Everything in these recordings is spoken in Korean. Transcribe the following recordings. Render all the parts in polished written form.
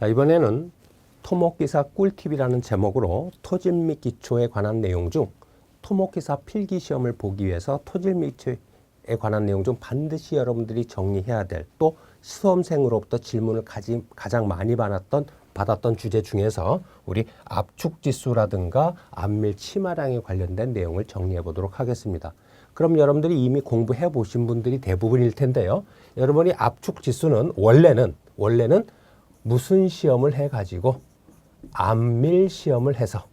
자, 이번에는 토목기사 꿀팁이라는 제목으로 토질 및 기초에 관한 내용 중 토목기사 필기시험을 보기 위해서 토질 및 기초에 관한 내용 중 반드시 여러분들이 정리해야 될 또 수험생으로부터 질문을 가장 많이 받았던 주제 중에서 우리 압축지수라든가 압밀 치마량에 관련된 내용을 정리해 보도록 하겠습니다. 그럼 여러분들이 이미 공부해 보신 분들이 대부분일 텐데요. 여러분이 압축지수는 원래는 무슨 시험을 해가지고 압밀 시험을 해서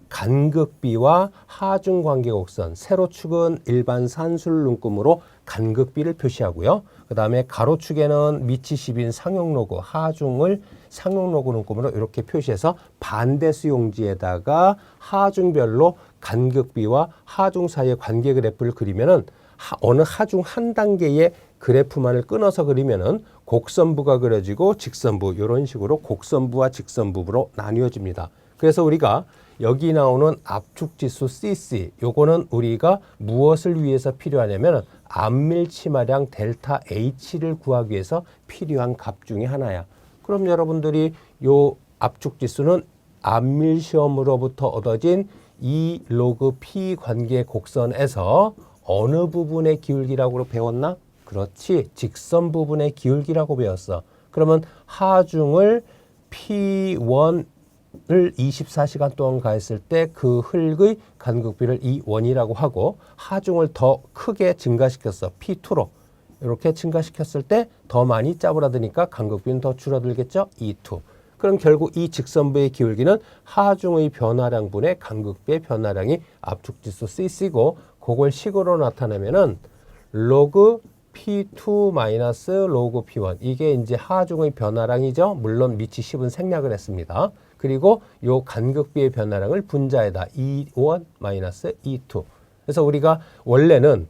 간극비와 하중관계곡선, 세로축은 일반 산술 눈금으로 간극비를 표시하고요. 그 다음에 가로축에는 밑이 10인 상용로그, 하중을 상용로그 눈금으로 이렇게 표시해서 반대수 용지에다가 하중별로 간극비와 하중 사이의 관계 그래프를 그리면은 어느 하중 한 단계의 그래프만을 끊어서 그리면은 곡선부가 그려지고 직선부, 이런 식으로 곡선부와 직선부로 나뉘어집니다. 그래서 우리가 여기 나오는 압축지수 CC, 요거는 우리가 무엇을 위해서 필요하냐면 압밀 치마량 델타 H를 구하기 위해서 필요한 값 중에 하나야. 그럼 여러분들이 요 압축지수는 압밀 시험으로부터 얻어진 E 로그 P 관계 곡선에서 어느 부분의 기울기라고 배웠나? 그렇지, 직선 부분의 기울기라고 배웠어. 그러면 하중을 P1을 24시간 동안 가했을 때 그 흙의 간극비를 E1이라고 하고, 하중을 더 크게 증가시켰어. P2로. 이렇게 증가시켰을 때 더 많이 짜부라드니까 간극비는 더 줄어들겠죠? E2. 그럼 결국 이 직선부의 기울기는 하중의 변화량분의 간극비의 변화량이 압축지수 CC고, 그걸 식으로 나타내면은 로그 P2 마이너스 로그 P1. 이게 이제 하중의 변화량이죠. 물론 밑이 10은 생략을 했습니다. 그리고 요 간극비의 변화량을 분자에다 E1 마이너스 E2. 그래서 우리가 원래는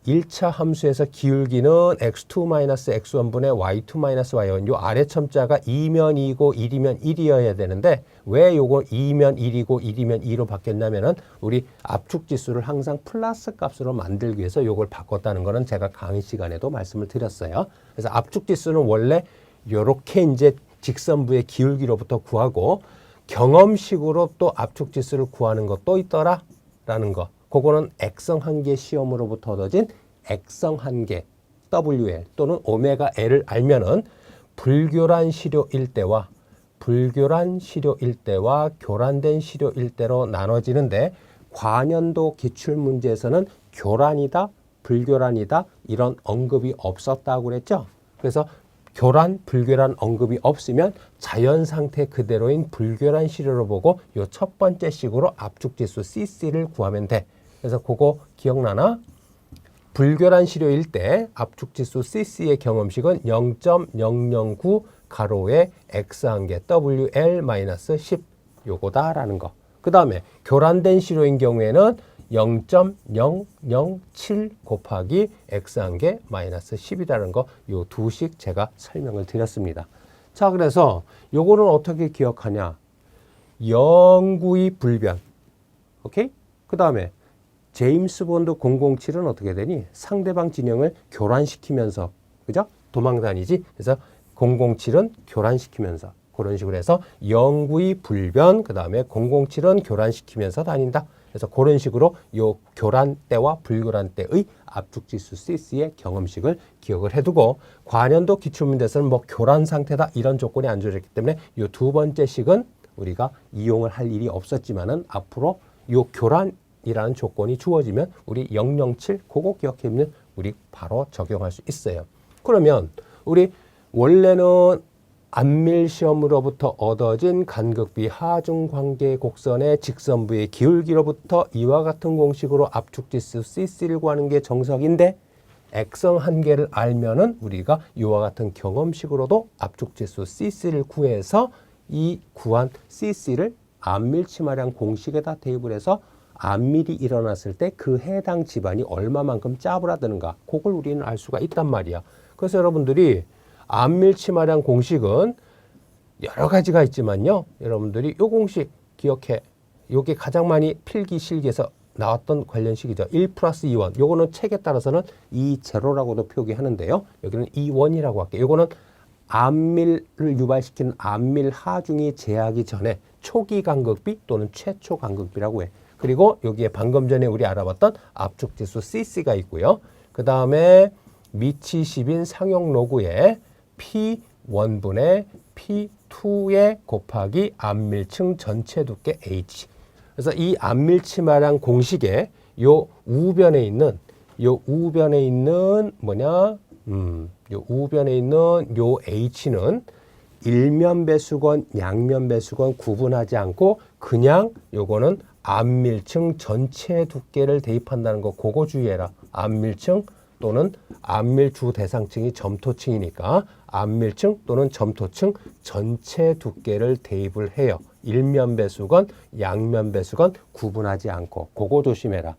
1차 함수에서 기울기는 x2 마이너스 x1분의 y2 마이너스 y1. 요 아래 첨자가 2면 2고 1이면 1이어야 되는데 왜 요거 2면 1이고 1이면 2로 바뀌었냐면은 우리 압축지수를 항상 플러스 값으로 만들기 위해서 요걸 바꿨다는 거는 제가 강의 시간에도 말씀을 드렸어요. 그래서 압축지수는 원래 요렇게 이제 직선부의 기울기로부터 구하고 경험식으로 또 압축지수를 구하는 것도 있더라라는 거. 그거는 액성 한계 시험으로부터 얻어진 액성 한계 WL 또는 오메가 L을 알면은 불교란 시료일 때와 교란된 시료일 때로 나눠지는데, 관연도 기출문제에서는 교란이다, 불교란이다 이런 언급이 없었다고 그랬죠. 그래서 교란, 불교란 언급이 없으면 자연상태 그대로인 불교란 시료로 보고 요 첫 번째 식으로 압축지수 CC를 구하면 돼. 그래서 그거 기억나나? 불교란 시료일 때 압축지수 CC의 경험식은 0.009 가로에 X한계 WL-10 요거다라는 거. 그 다음에 교란된 시료인 경우에는 0.007 곱하기 X한계 마이너스 10이라는 거, 요 두식 제가 설명을 드렸습니다. 자, 그래서 요거는 어떻게 기억하냐? 영구히 불변. 오케이? 그 다음에 제임스 본드 007은 어떻게 되니? 상대방 진영을 교란시키면서, 그죠? 도망다니지? 그래서 007은 교란시키면서, 그런 식으로 해서 영구히 불변, 그 다음에 007은 교란시키면서 다닌다. 그래서 그런 식으로 요 교란 때와 불교란 때의 압축지수 CC의 경험식을 기억을 해두고, 관연도 기출문제에서는 뭐 교란 상태다 이런 조건이 안 주어졌기 때문에 요 두 번째 식은 우리가 이용을 할 일이 없었지만은 앞으로 요 교란이라는 조건이 주어지면 우리 007 그거 기억해두면 우리 바로 적용할 수 있어요. 그러면 우리 원래는 압밀 시험으로부터 얻어진 간극비 하중 관계 곡선의 직선부의 기울기로부터 이와 같은 공식으로 압축지수 CC를 구하는 게 정석인데, 액성 한계를 알면은 우리가 이와 같은 경험식으로도 압축지수 CC를 구해서 이 구한 CC를 압밀 치마량 공식에다 대입을 해서 압밀이 일어났을 때 그 해당 집안이 얼마만큼 짜부라드는가, 그걸 우리는 알 수가 있단 말이야. 그래서 여러분들이 압밀 치마량 공식은 여러 가지가 있지만요. 여러분들이 요 공식 기억해. 요게 가장 많이 필기 실기에서 나왔던 관련식이죠. 1 플러스 2원. 요거는 책에 따라서는 2제로라고도 표기하는데요. 여기는 2원이라고 할게요. 요거는 암밀을 유발시키는 암밀 하중이 제하기 전에 초기 간극비 또는 최초 간극비라고 해. 그리고 여기에 방금 전에 우리 알아봤던 압축지수 CC가 있고요. 그 다음에 미치 10인 상용 로그에 P1분의 P2에 곱하기 암밀층 전체 두께 H. 그래서 이 암밀치마량 공식에 요 우변에 있는 뭐냐? 요 우변에 있는 요 H는 일면 배수건, 양면 배수건 구분하지 않고 그냥 요거는 암밀층 전체 두께를 대입한다는 거 그거 주의해라. 암밀층 또는 암밀 주 대상층이 점토층이니까 암밀층 또는 점토층 전체 두께를 대입을 해요. 일면 배수건, 양면 배수건 구분하지 않고 그거 조심해라.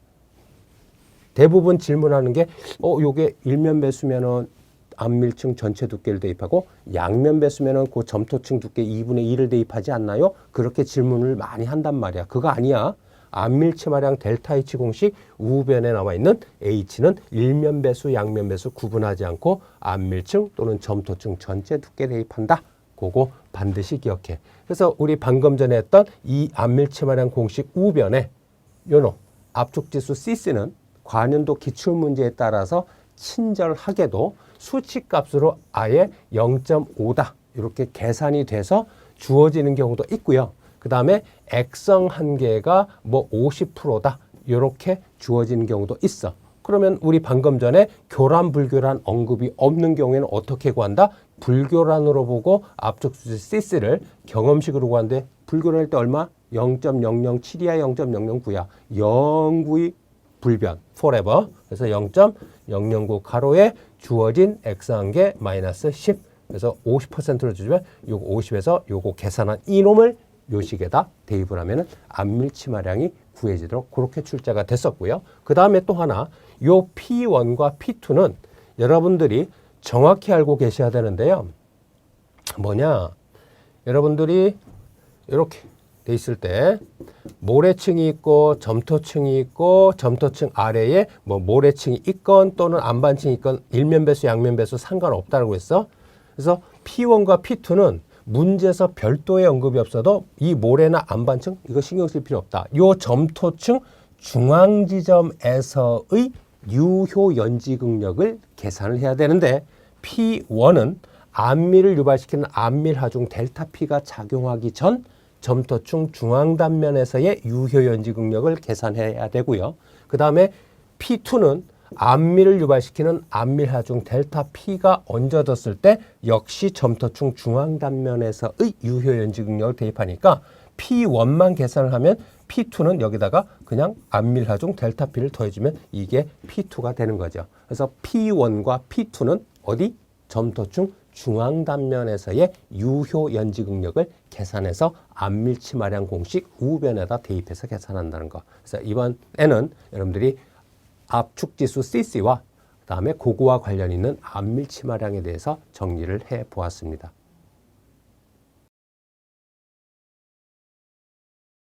대부분 질문하는 게 요게 일면 배수면은 암밀층 전체 두께를 대입하고 양면 배수면은 그 점토층 두께 2분의 1을 대입하지 않나요? 그렇게 질문을 많이 한단 말이야. 그거 아니야. 암밀치마량 델타 H 공식 우변에 나와 있는 H는 일면 배수, 양면 배수 구분하지 않고 암밀층 또는 점토층 전체 두께 대입한다. 그거 반드시 기억해. 그래서 우리 방금 전에 했던 이 암밀치마량 공식 우변에 요놈 압축지수 CC는 관연도 기출문제에 따라서 친절하게도 수치값으로 아예 0.5다 이렇게 계산이 돼서 주어지는 경우도 있고요. 그 다음에 액성 한계가 뭐 50%다 이렇게 주어지는 경우도 있어. 그러면 우리 방금 전에 교란 불교란 언급이 없는 경우에는 어떻게 구한다? 불교란으로 보고 압축지수 CC를 경험식으로 구하는데 불교란일 때 얼마? 0.007이야 0.009야 0구의 불변 forever. 그래서 0.009 가로에 주어진 액상계 마이너스 10. 그래서 50%를 주면 요거 50에서 요거 계산한 이놈을 요 식에다 대입을 하면은 암밀치마량이 구해지도록 그렇게 출제가 됐었고요. 그 다음에 또 하나 요 P1과 P2는 여러분들이 정확히 알고 계셔야 되는데요. 뭐냐? 여러분들이 이렇게 돼 있을 때 모래층이 있고 점토층이 있고 점토층 아래에 뭐 모래층이 있건 또는 안반층이 있건 일면 배수 양면 배수 상관없다고 했어. 그래서 P1과 P2는 문제에서 별도의 언급이 없어도 이 모래나 안반층 이거 신경 쓸 필요 없다. 요 점토층 중앙 지점에서의 유효 연지 극력을 계산을 해야 되는데 P1은 암밀을 유발시키는 암밀 하중 델타 P가 작용하기 전 점토층 중앙 단면에서의 유효 연지 극력을 계산해야 되고요. 그 다음에 P2는 암밀을 유발시키는 암밀 하중 델타 P가 얹어졌을 때 역시 점토층 중앙 단면에서의 유효 연지 극력을 대입하니까 P1만 계산을 하면 P2는 여기다가 그냥 암밀 하중 델타 P를 더해주면 이게 P2가 되는 거죠. 그래서 P1과 P2는 어디? 점토층 중앙 단면에서의 유효 연지 극력을 계산해서 암밀치마량 공식 우변에다 대입해서 계산한다는 거. 그래서 이번에는 여러분들이 압축지수 CC와 그다음에 그거와 관련 있는 암밀치마량에 대해서 정리를 해 보았습니다.